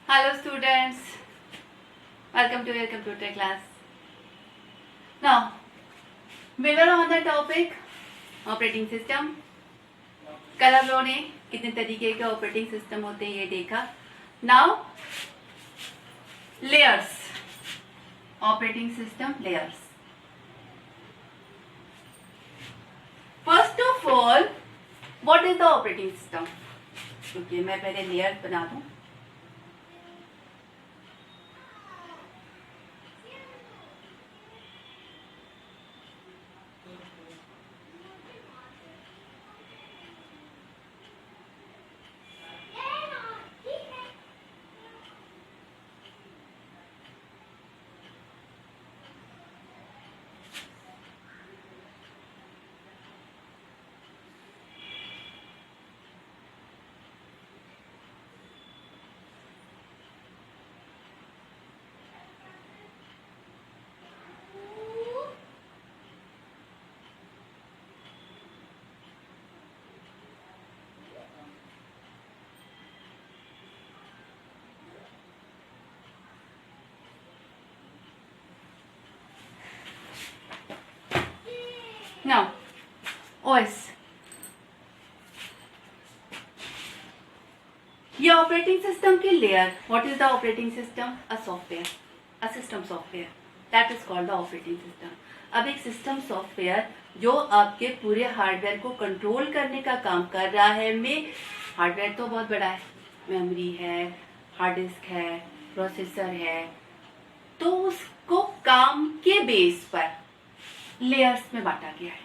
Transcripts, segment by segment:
Hello students, welcome to your computer class. Now, we were on the topic operating system. कल हम लोगों ने कितने तरीके के ऑपरेटिंग सिस्टम होते हैं ये देखा. Now, layers, operating system layers. First of all, what is the operating system? Okay, मैं पहले layers बना दूं. Now, OS. ये ऑपरेटिंग सिस्टम की layer. What is the operating system? A software, a system software. That is called the operating system. अब एक system software जो आपके पूरे हार्डवेयर को कंट्रोल करने का काम कर रहा है. में हार्डवेयर तो बहुत बड़ा है, मेमोरी है, हार्ड डिस्क है, प्रोसेसर है. तो उसको काम के बेस पर लेयर्स में बांटा गया है.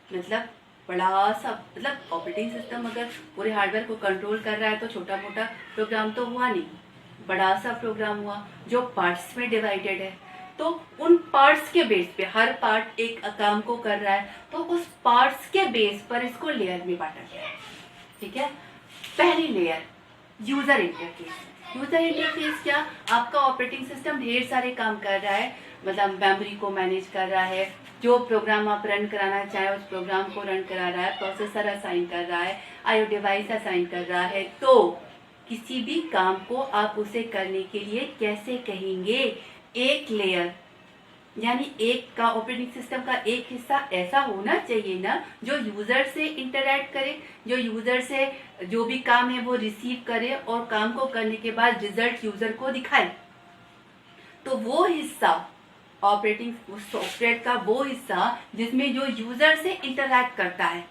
मतलब बड़ा सा, मतलब ऑपरेटिंग सिस्टम अगर पूरे हार्डवेयर को कंट्रोल कर रहा है तो छोटा मोटा प्रोग्राम तो हुआ नहीं, बड़ा सा प्रोग्राम हुआ जो पार्ट्स में डिवाइडेड है. तो उन पार्ट्स के बेस पे हर पार्ट एक काम को कर रहा है, तो उस पार्ट्स के बेस पर इसको लेयर में बांटा गया है. ठीक है. पहली layer user interface. User interface क्या? आपका ऑपरेटिंग सिस्टम ढेर सारे काम कर रहा है, मतलब मेमोरी को मैनेज कर रहा है, जो प्रोग्राम आप रन कराना चाहे उस प्रोग्राम को रन करा रहा है, प्रोसेसर असाइन कर रहा है, आईओ डिवाइस असाइन कर रहा है. तो किसी भी काम को आप उसे करने के लिए कैसे कहेंगे? एक लेयर, यानी एक का ऑपरेटिंग सिस्टम का एक हिस्सा ऐसा होना चाहिए ना जो यूजर से इंटरैक्ट करे, जो यूजर से जो भी काम है वो रिसीव करे और काम को करने के बाद रिजल्ट यूजर को दिखाए. तो वो हिस्सा ऑपरेटिंग सॉफ्टवेयर का वो हिस्सा जिसमें जो यूजर से इंटरैक्ट करता है.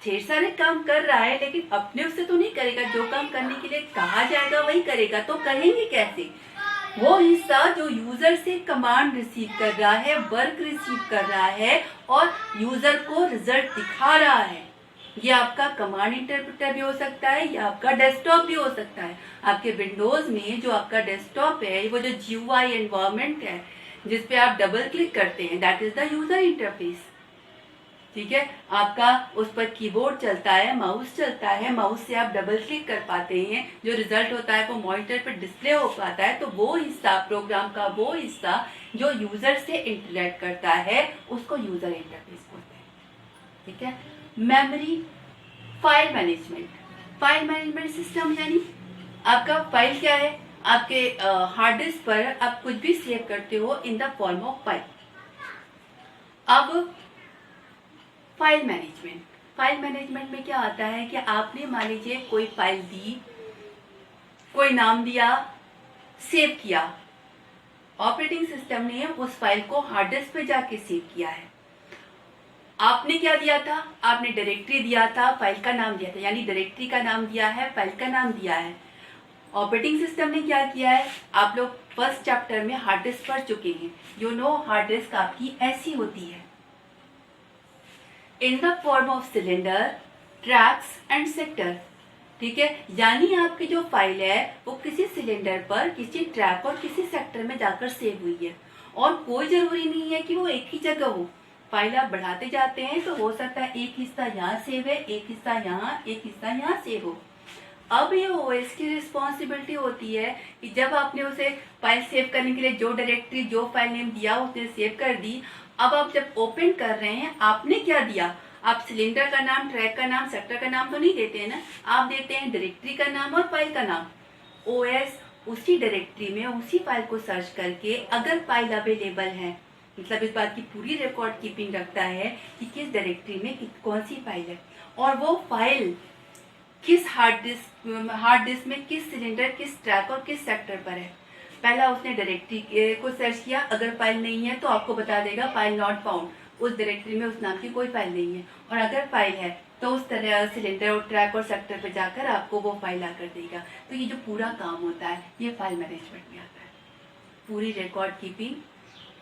ढेर सारे काम कर रहा है लेकिन अपने उससे तो नहीं करेगा. जो काम करने के लिए कहा जाएगा वही करेगा. तो कहेंगे कैसे? वो हिस्सा जो यूजर से कमांड रिसीव कर रहा है, वर्क रिसीव कर रहा है और यूजर को रिजल्ट दिखा रहा है. ये आपका कमांड इंटरप्रेटर भी हो सकता है या आपका डेस्कटॉप भी हो सकता है. आपके विंडोज में जो आपका डेस्कटॉप है, वो जो जीयूआई एनवायरनमेंट है जिसपे आप डबल क्लिक करते हैं, that is the user interface. ठीक है. आपका उस पर कीबोर्ड चलता है, माउस चलता है, माउस से आप डबल क्लिक कर पाते हैं, जो रिजल्ट होता है वो मॉनिटर पर डिस्प्ले हो पाता है. तो वो हिस्सा, प्रोग्राम का वो हिस्सा जो यूजर से इंटरैक्ट करता है उसको यूजर इंटरफेस बोलते हैं. ठीक है. Memory, file management. File management system यानी आपका फाइल क्या है? आपके हार्ड डिस्क पर आप कुछ भी सेव करते हो in the form of file. अब फाइल मैनेजमेंट. फाइल मैनेजमेंट में क्या आता है कि आपने मान लीजिए कोई फाइल दी, कोई नाम दिया, सेव किया. ऑपरेटिंग सिस्टम ने उस फाइल को हार्ड डिस्क पे जाके सेव किया है. आपने क्या दिया था? आपने डायरेक्टरी दिया था, फाइल का नाम दिया था, यानी डायरेक्टरी का नाम दिया है, फाइल का नाम दिया है. ऑपरेटिंग सिस्टम ने क्या किया है? आप लोग फर्स्ट चैप्टर में हार्ड डिस्क पढ़ चुके हैं. यू नो हार्ड डिस्क आपकी ऐसी होती है, in the form of cylinder, tracks and sector. ठीक है. यानी आपकी जो फाइल है वो किसी सिलेंडर पर, किसी ट्रैक और किसी सेक्टर में जाकर सेव हुई है. और कोई जरूरी नहीं है कि वो एक ही जगह हो. फाइल आप बढ़ाते जाते हैं तो हो सकता है एक हिस्सा यहाँ सेव है, एक हिस्सा यहाँ, एक हिस्सा यहाँ सेव हो. अब ये ओएस की रिस्पॉन्सिबिलिटी होती है कि जब आपने उसे फाइल सेव करने के लिए जो डायरेक्टरी, जो फाइल नेम दिया उसने सेव कर दी. अब आप जब ओपन कर रहे हैं, आपने क्या दिया? आप सिलेंडर का नाम, ट्रैक का नाम, सेक्टर का नाम तो नहीं देते हैं ना. आप देते हैं डायरेक्टरी का नाम और फाइल का नाम. ओएस उसी डायरेक्टरी में उसी फाइल को सर्च करके अगर फाइल अवेलेबल है, मतलब इस बात की पूरी रिकॉर्ड कीपिंग रखता है कि किस डायरेक्टरी में कौन सी फाइल है और वो फाइल किस हार्ड डिस्क में, किस सिलेंडर, किस ट्रैक और किस सेक्टर पर है। पहला उसने डायरेक्टरी को सर्च किया, अगर फाइल नहीं है तो आपको बता देगा फाइल नॉट फाउंड, उस डायरेक्टरी में उस नाम की कोई फाइल नहीं है। और अगर फाइल है तो उस तरह सिलेंडर और ट्रैक और सेक्टर पर जाकर आपको वो फाइल ला कर देगा। तो ये जो पूरा काम होता है ये फाइल मैनेजमेंट में आता है। पूरी रिकॉर्ड कीपिंग,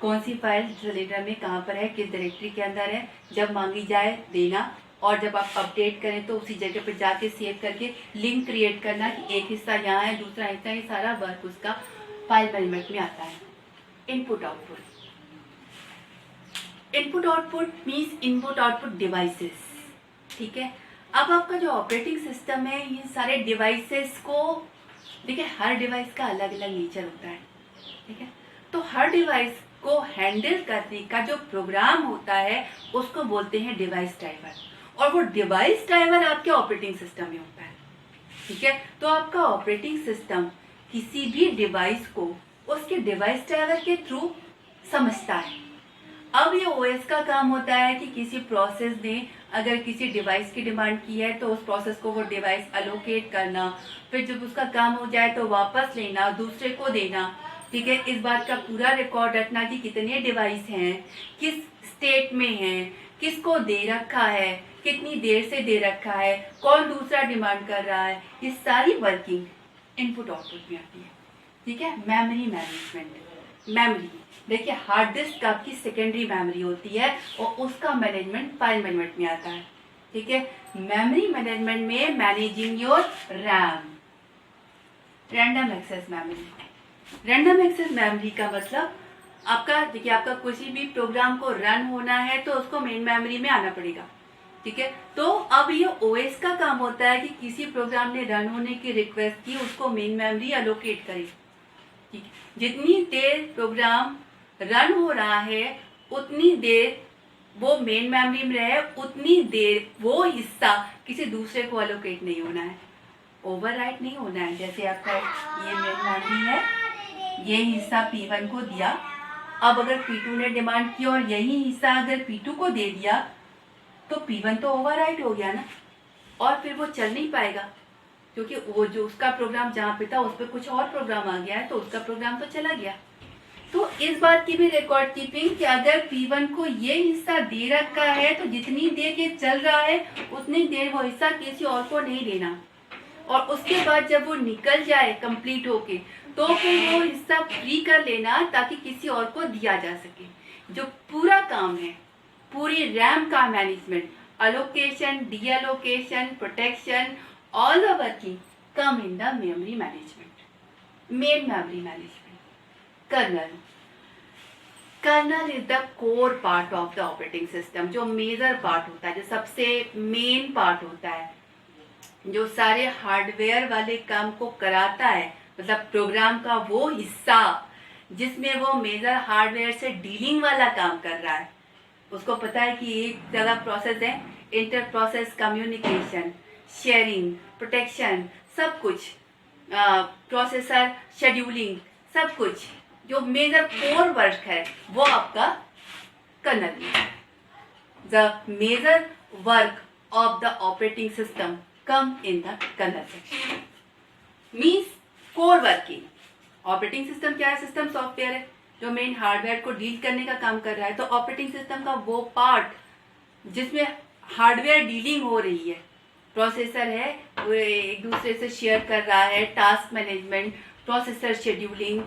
कौन सी फाइल सिलेंडर में कहाँ पर है, किस डायरेक्टरी के अंदर है, जब मांगी जाए देना, और जब आप अपडेट करें तो उसी जगह पर जाके सेव करके लिंक क्रिएट करना कि एक हिस्सा यहाँ है, दूसरा हिस्सा, ये सारा वर्क उसका फाइल मैनेजमेंट में आता है। Input output, input output means input output devices, ठीक है। अब आपका जो ऑपरेटिंग सिस्टम है ये सारे डिवाइसेस को, देखिए हर डिवाइस का अलग अलग नेचर होता है, ठीक है। तो हर डिवाइस को हैंडल करने का जो प्रोग्राम होता है उसको बोलते हैं डिवाइस ड्राइवर, और वो डिवाइस ड्राइवर आपके ऑपरेटिंग सिस्टम में होता है, ठीक है। तो आपका ऑपरेटिंग सिस्टम किसी भी डिवाइस को उसके डिवाइस ड्राइवर के थ्रू समझता है। अब ये ओएस का काम होता है कि किसी प्रोसेस ने अगर किसी डिवाइस की डिमांड की है तो उस प्रोसेस को वो डिवाइस अलोकेट करना, फिर जब उसका काम हो जाए तो वापस लेना, दूसरे को देना, ठीक है। इस बात का पूरा रिकॉर्ड रखना कि कितने डिवाइस हैं, किस स्टेट में हैं, किसको दे रखा है, कितनी देर से दे रखा है, कौन दूसरा डिमांड कर रहा है, ये सारी वर्किंग इनपुट आउटपुट में आती है, ठीक है। मेमोरी मैनेजमेंट, मेमोरी देखिए हार्ड डिस्क आपकी सेकेंडरी मेमोरी होती है और उसका मैनेजमेंट फाइल मैनेजमेंट में आता है, ठीक है। मेमोरी मैनेजमेंट में managing your RAM, random access memory. Random access memory का मतलब आपका, देखिए आपका किसी भी प्रोग्राम को रन होना है तो उसको मेन मेमोरी में आना पड़ेगा, ठीक है। तो अब ये ओएस का काम होता है कि किसी प्रोग्राम ने रन होने की रिक्वेस्ट की, उसको मेन मेमोरी अलोकेट करे, ठीक है। जितनी देर प्रोग्राम रन हो रहा है उतनी देर वो मेन मेमोरी में रहे, उतनी देर वो हिस्सा किसी दूसरे को अलोकेट नहीं होना है, ओवरराइट नहीं होना है। जैसे आपका ये मेन मेमोरी है, ये हिस्सा P1 को दिया, अब अगर P2 ने डिमांड की और यही हिस्सा अगर P2 को दे दिया तो P1 तो ओवरराइट हो गया ना, और फिर वो चल नहीं पाएगा क्योंकि वो जो उसका प्रोग्राम जहाँ पे था उस पर कुछ और प्रोग्राम आ गया है तो उसका प्रोग्राम तो चला गया। तो इस बात की भी रिकॉर्ड कीपिंग कि अगर P1 को ये हिस्सा दे रखा है तो जितनी देर ये चल रहा है उतनी देर वो हिस्सा किसी और को नहीं देना, और उसके बाद जब वो निकल जाए कंप्लीट होके तो फिर वो हिस्सा फ्री कर लेना ताकि किसी और को दिया जा सके। जो पूरा काम है, पूरी रैम का management, allocation, D allocation, protection, all the working come in the memory management, main memory management. Kernel is the core part of the operating system, जो मेजर पार्ट होता है, जो सबसे मेन पार्ट होता है, जो सारे हार्डवेयर वाले काम को कराता है, मतलब प्रोग्राम का वो हिस्सा जिसमें वो मेजर हार्डवेयर से डीलिंग वाला काम कर रहा है। उसको पता है कि एक जगह प्रोसेस है, inter process communication, sharing, protection, सब कुछ, प्रोसेसर, शेड्यूलिंग, सब कुछ जो मेजर कोर वर्क है वो आपका कर्नल में है। The major work of the operating system come in the kernel section, means core working. Operating system क्या है? सिस्टम सॉफ्टवेयर है जो मेन हार्डवेयर को डील करने का काम कर रहा है। तो ऑपरेटिंग सिस्टम का वो पार्ट जिसमें हार्डवेयर डीलिंग हो रही है, प्रोसेसर है वो एक दूसरे से शेयर कर रहा है, task management, processor scheduling,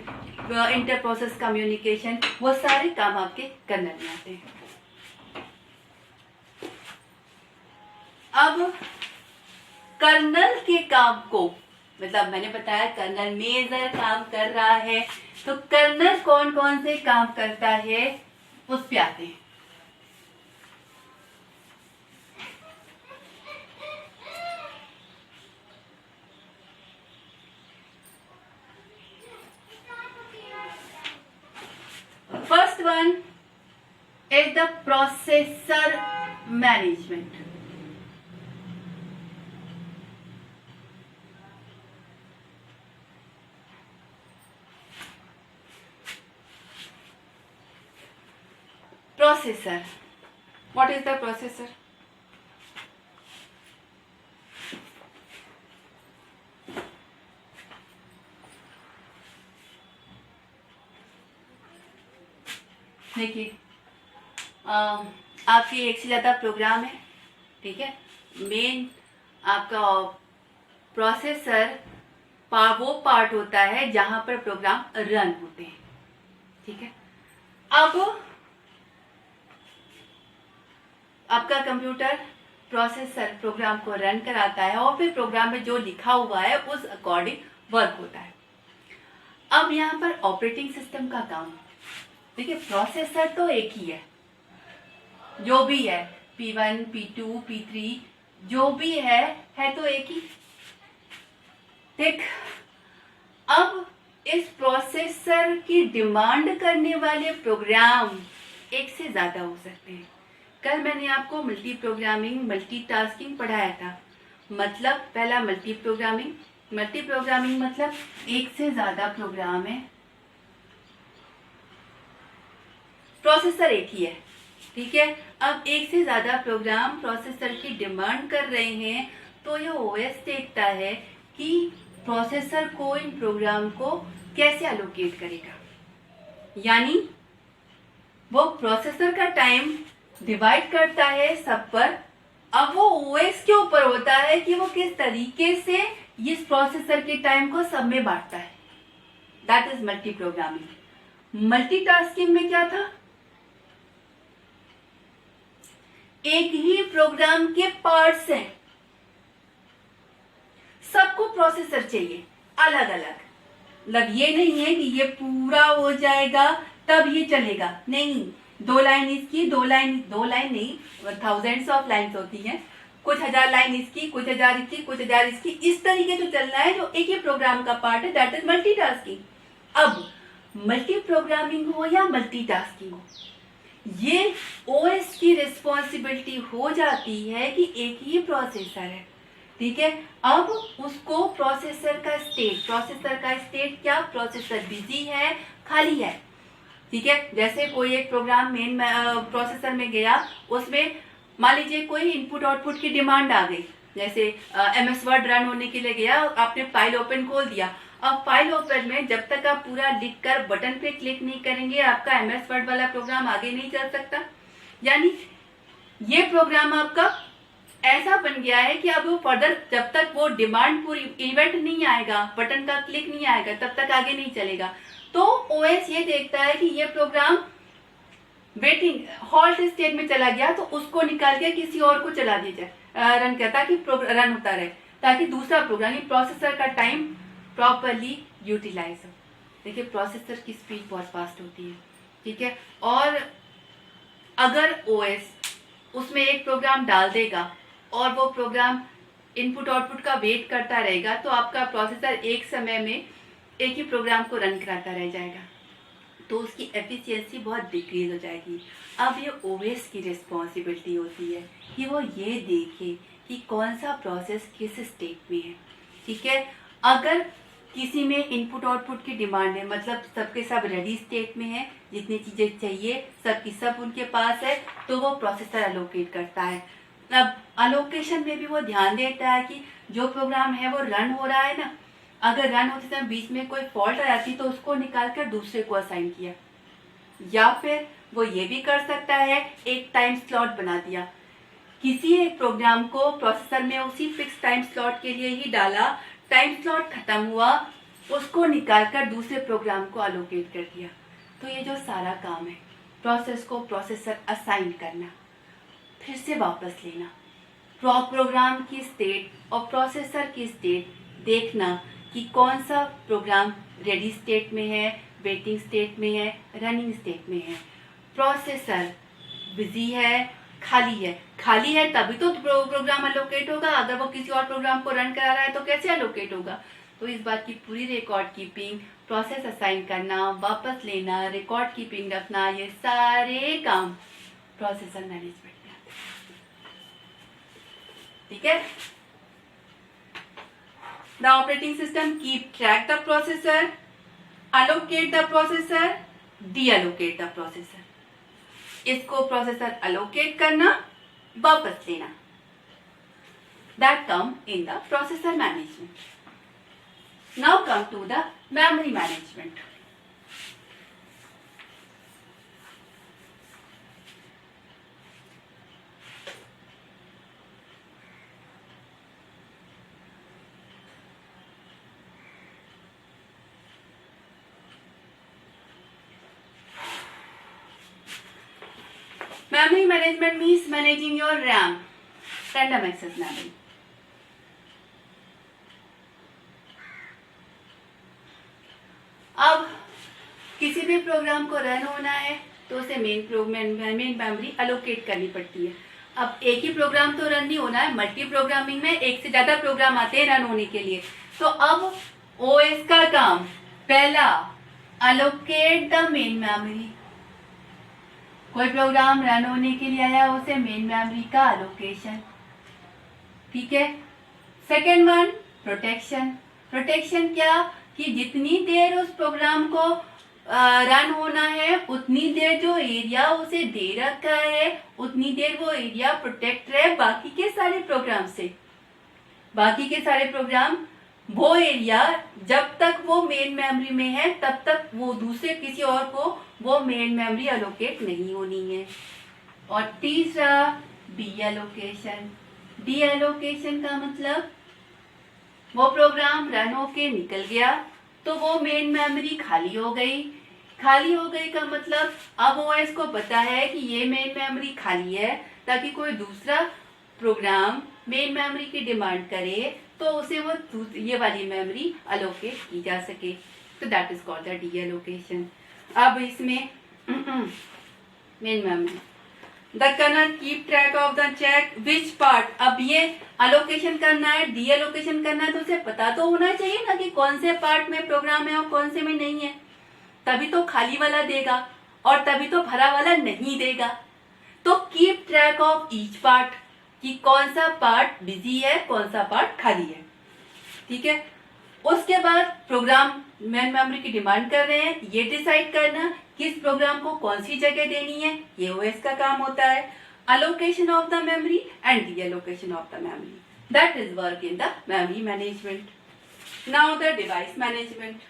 inter process communication, वो सारे काम आपके कर्नल में आते हैं। अब कर्नल के काम को, मतलब मैंने बताया कर्नल मेजर काम कर रहा है, तो कर्नल कौन कौन से काम करता है उस पे आते हैं। First one is the processor management. processor. What is the processor? देखिए, आपके एक से ज़्यादा प्रोग्राम है, ठीक है। मेन आपका प्रोसेसर वो पार्ट होता है जहां पर प्रोग्राम रन होते हैं, ठीक है। अब आपका कंप्यूटर प्रोसेसर प्रोग्राम को रन कराता है और फिर प्रोग्राम में जो लिखा हुआ है उस अकॉर्डिंग वर्क होता है। अब यहाँ पर ऑपरेटिंग सिस्टम का काम, देखिए प्रोसेसर तो एक ही है, जो भी है P1, P2, P3 जो भी है तो एक ही। देख, अब इस प्रोसेसर की डिमांड करने वाले प्रोग्राम एक से ज्यादा हो सकते हैं। कल मैंने आपको मल्टी प्रोग्रामिंग, मल्टीटास्किंग पढ़ाया था। मतलब पहला मल्टी प्रोग्रामिंग मतलब एक से ज्यादा प्रोग्राम है, प्रोसेसर एक ही है, ठीक है। अब एक से ज्यादा प्रोग्राम प्रोसेसर की डिमांड कर रहे हैं तो ये ओएस देखता है कि प्रोसेसर को इन प्रोग्राम को कैसे एलोकेट करेगा, यानी वो प्रोसेसर का टाइम डिवाइड करता है सब पर। अब वो ओएस के ऊपर होता है कि वो किस तरीके से इस प्रोसेसर के टाइम को सब में बांटता है। That is multi programming. Multitasking में क्या था, एक ही प्रोग्राम के पार्ट्स हैं, सबको प्रोसेसर चाहिए अलग अलग। मतलब ये नहीं है कि ये पूरा हो जाएगा तब ये चलेगा, नहीं। 2 लाइन इसकी, 2 लाइन नहीं, थाउजेंड्स ऑफ लाइन्स होती हैं, कुछ हजार लाइन इसकी, कुछ हजार इसकी, कुछ हजार इसकी, इस तरीके से चलना है जो एक ही प्रोग्राम का पार्ट है। That is multitasking. अब मल्टी प्रोग्रामिंग हो या मल्टीटास्किंग हो, ये ओएस की रिस्पॉन्सिबिलिटी हो जाती है कि एक ही प्रोसेसर है, ठीक है। अब उसको प्रोसेसर का स्टेट क्या, प्रोसेसर बिजी है, खाली है, ठीक है। जैसे कोई एक प्रोग्राम मेन प्रोसेसर में गया, उसमें मान लीजिए कोई इनपुट आउटपुट की डिमांड आ गई, जैसे MS वर्ड रन होने के लिए गया, आपने फाइल ओपन खोल दिया। अब फाइल ओपन में जब तक आप पूरा लिखकर बटन पे क्लिक नहीं करेंगे आपका MS वर्ड वाला प्रोग्राम आगे नहीं चल सकता। यानी ये प्रोग्राम आपका ऐसा बन गया है कि अब वो फर्दर जब तक वो डिमांड पूरी इवेंट नहीं आएगा, बटन का क्लिक नहीं आएगा, तब तक आगे नहीं चलेगा। तो ओएस ये देखता है कि ये प्रोग्राम वेटिंग हॉल्ट स्टेट में चला गया तो उसको निकाल के किसी और को चला दिया जाए, रन करता कि रन होता रहे, ताकि दूसरा प्रोग्राम प्रोसेसर का टाइम प्रॉपरली यूटिलाइज हो। देखिए प्रोसेसर की स्पीड बहुत फास्ट होती है, ठीक है। और अगर ओएस उसमें एक प्रोग्राम डाल देगा और वो प्रोग्राम इनपुट आउटपुट का वेट करता रहेगा तो आपका प्रोसेसर एक समय में एक ही प्रोग्राम को रन कराता रह जाएगा, तो उसकी एफिशिएंसी बहुत डिक्रीज हो जाएगी। अब ये ओएस की रिस्पॉन्सिबिलिटी होती है कि वो ये देखे कि कौन सा प्रोसेस किस स्टेट में है, ठीक है। अगर किसी में इनपुट आउटपुट की डिमांड है, मतलब सबके सब रेडी स्टेट में है, जितनी चीजें चाहिए सबकी सब उनके पास है, तो वो प्रोसेसर एलोकेट करता है। अब एलोकेशन में भी वो ध्यान देता है कि जो प्रोग्राम है वो रन हो रहा है ना, अगर रन होते समय बीच में कोई फॉल्ट आ जाती तो उसको निकाल कर दूसरे को असाइन किया, या फिर वो ये भी कर सकता है एक टाइम स्लॉट बना दिया, किसी एक प्रोग्राम को प्रोसेसर में उसी फिक्स टाइम स्लॉट के लिए ही डाला, टाइम स्लॉट खत्म हुआ, उसको निकाल कर दूसरे प्रोग्राम को एलोकेट कर दिया। तो ये जो सारा काम है प्रोसेस को प्रोसेसर असाइन करना, फिर से वापस लेना, प्रोग्राम की स्टेट और प्रोसेसर की स्टेट देखना कि कौन सा प्रोग्राम रेडी स्टेट में है, वेटिंग स्टेट में है, रनिंग स्टेट में है। प्रोसेसर बिजी है, खाली है तभी तो प्रोग्राम एलोकेट होगा। अगर वो किसी और प्रोग्राम को रन करा रहा है तो कैसे एलोकेट होगा। तो इस बात की पूरी रिकॉर्ड कीपिंग, प्रोसेस असाइन करना, वापस लेना, रिकॉर्ड कीपिंग रखना, ये सारे काम प्रोसेसर मैनेजमेंट में आते हैं, ठीक है। The operating system keep track the processor, allocate the processor, deallocate the processor. इसको प्रोसेसर अलोकेट करना, वापस लेना, that come in the processor management. Now come to the memory management. Memory management means managing your RAM, random access memory. अब किसी भी programme को run होना है तो उसे मेन मेमोरी अलोकेट करनी पड़ती है. अब एक ही प्रोग्राम तो रन नहीं होना है, मल्टी प्रोग्रामिंग में एक से ज्यादा प्रोग्राम आते हैं रन होने के लिए. तो अब ओएस का काम पहला, अलोकेट द मेन मेमोरी. कोई प्रोग्राम रन होने के लिए आया, उसे मेन मेमोरी का अलोकेशन. ठीक है. Second one, protection. प्रोटेक्शन क्या कि जितनी देर उस प्रोग्राम को रन होना है उतनी देर जो एरिया उसे दे रखा है उतनी देर वो एरिया प्रोटेक्ट रहे बाकी के सारे प्रोग्राम से. बाकी के सारे प्रोग्राम वो एरिया जब तक वो मेन मेमोरी में है तब तक वो दूसरे किसी और को वो मेन मेमोरी अलोकेट नहीं होनी है. और तीसरा, डी एलोकेशन. डी एलोकेशन का मतलब वो प्रोग्राम रन होके निकल गया तो वो मेन मेमोरी खाली हो गई. खाली हो गई का मतलब अब ओएस को पता है कि ये मेन मेमोरी खाली है ताकि कोई दूसरा प्रोग्राम मेन मेमोरी की डिमांड करे तो उसे वो ये वाली मेमोरी अलोकेट की जा सके. तो that is called the deallocation. अब इसमें main memory, the kernel keep track of the check which part. अब ये अलोकेशन करना है, डी एलोकेशन करना है तो उसे पता तो होना चाहिए ना कि कौन से पार्ट में प्रोग्राम है और कौन से में नहीं है. तभी तो खाली वाला देगा और तभी तो भरा वाला नहीं देगा. तो keep track of each part कि कौन सा पार्ट बिजी है कौन सा पार्ट खाली है. ठीक है. उसके बाद प्रोग्राम मेन मेमोरी की डिमांड कर रहे हैं, ये डिसाइड करना किस प्रोग्राम को कौन सी जगह देनी है, ये ओएस का काम होता है. Allocation of the memory and D allocation of the memory, that is work in the memory management. Now the device management.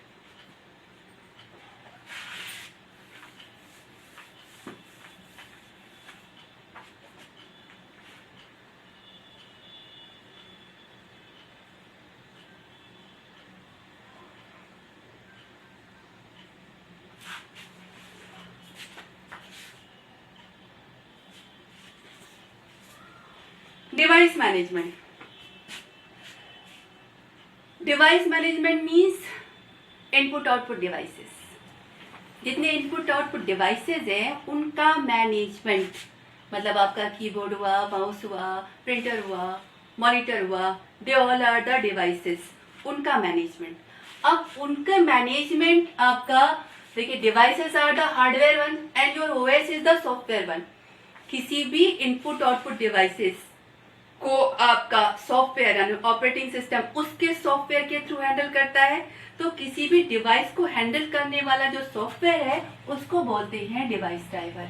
Device management. Device management means input output devices. जितने इनपुट आउटपुट डिवाइसेस हैं उनका management, मतलब आपका keyboard हुआ, mouse हुआ, printer हुआ, monitor हुआ, they all are the devices, उनका मैनेजमेंट. अब उनका मैनेजमेंट आपका देखिए, devices are the hardware one and your OS is the software one. किसी भी इनपुट आउटपुट डिवाइसेस को आपका सॉफ्टवेयर यानी ऑपरेटिंग सिस्टम उसके सॉफ्टवेयर के थ्रू हैंडल करता है. तो किसी भी डिवाइस को हैंडल करने वाला जो सॉफ्टवेयर है उसको बोलते हैं डिवाइस ड्राइवर.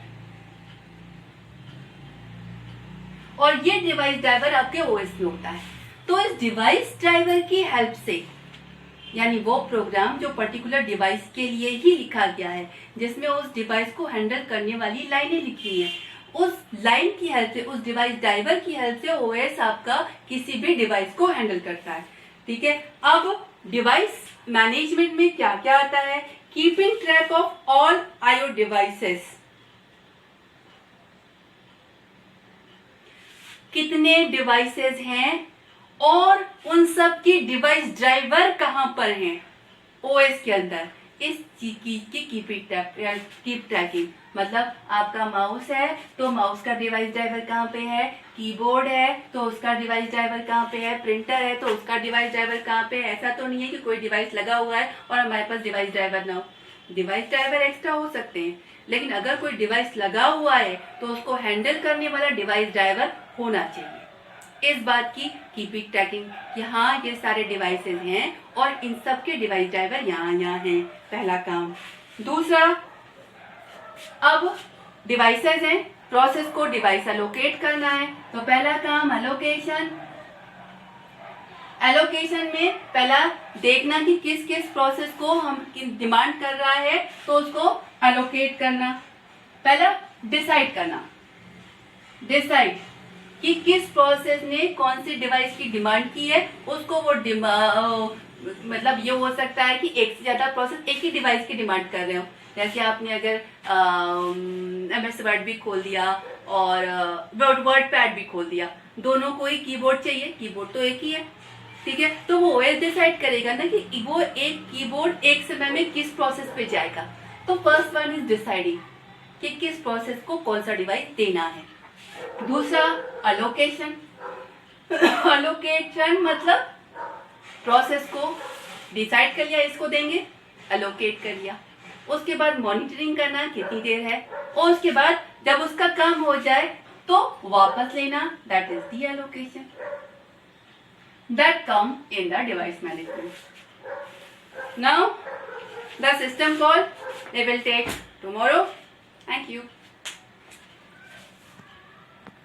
और ये डिवाइस ड्राइवर आपके ओएस में होता है. तो इस डिवाइस ड्राइवर की हेल्प से, यानी वो प्रोग्राम जो पर्टिकुलर डिवाइस के लिए ही लिखा गया है, जिसमें उस डिवाइस को हैंडल करने वाली लाइनें लिखी हैं, उस लाइन की हेल्प से, उस डिवाइस ड्राइवर की हेल्प से ओएस आपका किसी भी डिवाइस को हैंडल करता है. ठीक है. अब डिवाइस मैनेजमेंट में क्या क्या आता है? Keeping track of all IO devices. कितने डिवाइसेस हैं और उन सब की डिवाइस ड्राइवर कहां पर हैं ओएस के अंदर, इस चीज की कीप ट्रैकिंग. मतलब आपका माउस है तो माउस का डिवाइस ड्राइवर कहाँ पे है, कीबोर्ड है तो उसका डिवाइस ड्राइवर कहाँ पे है, प्रिंटर है तो उसका डिवाइस ड्राइवर कहाँ पे है. ऐसा तो नहीं है कि कोई डिवाइस लगा हुआ है और हमारे पास डिवाइस ड्राइवर ना हो. डिवाइस ड्राइवर एक्स्ट्रा हो सकते हैं, लेकिन अगर कोई डिवाइस लगा हुआ है तो उसको हैंडल करने वाला डिवाइस ड्राइवर होना चाहिए. इस बात की कीपिंग ट्रैकिंग कि हाँ ये सारे डिवाइसेस हैं और इन सब के डिवाइस ड्राइवर यहाँ हैं, पहला काम. दूसरा, अब डिवाइसेस हैं, प्रोसेस को डिवाइस एलोकेट करना है। तो पहला काम एलोकेशन। एलोकेशन में पहला देखना कि किस किस प्रोसेस को हम डिमांड कर रहा है, तो उसको एलोकेट करना। पहला डिसाइड करना, डिसाइड कि किस प्रोसेस ने कौन सी डिवाइस की डिमांड की है, उसको वो मतलब ये हो सकता है कि एक से ज्यादा प्रोसेस एक ही डिवाइस की डिमांड कर रहे हो। जैसे आपने अगर MS वर्ड भी खोल दिया और वर्ड पैड भी खोल दिया, दोनों को ही कीबोर्ड चाहिए, कीबोर्ड तो एक ही है, ठीक है। तो वो OS डिसाइड करेगा ना कि वो एक कीबोर्ड एक समय में किस प्रोसेस पे जाएगा। तो फर्स्ट वन इज डिसाइडिंग कि किस प्रोसेस को कौन सा डिवाइस देना है। दूसरा अलोकेशन। अलोकेशन मतलब प्रोसेस को डिसाइड कर लिया, इसको देंगे, अलोकेट कर लिया। उसके बाद मॉनिटरिंग करना कितनी देर है, और उसके बाद जब उसका काम हो जाए तो वापस लेना, that is the allocation that come in the device management. Now the system call we will take tomorrow. Thank you.